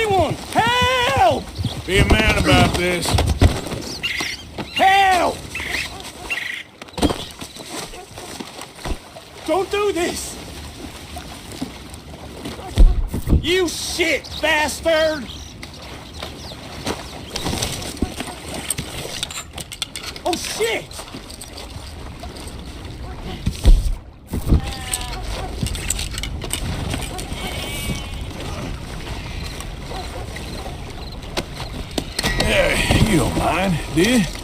Anyone! Help! Be a man about this. Help! Don't do this! You shit bastard! Oh shit! You don't mind, do you?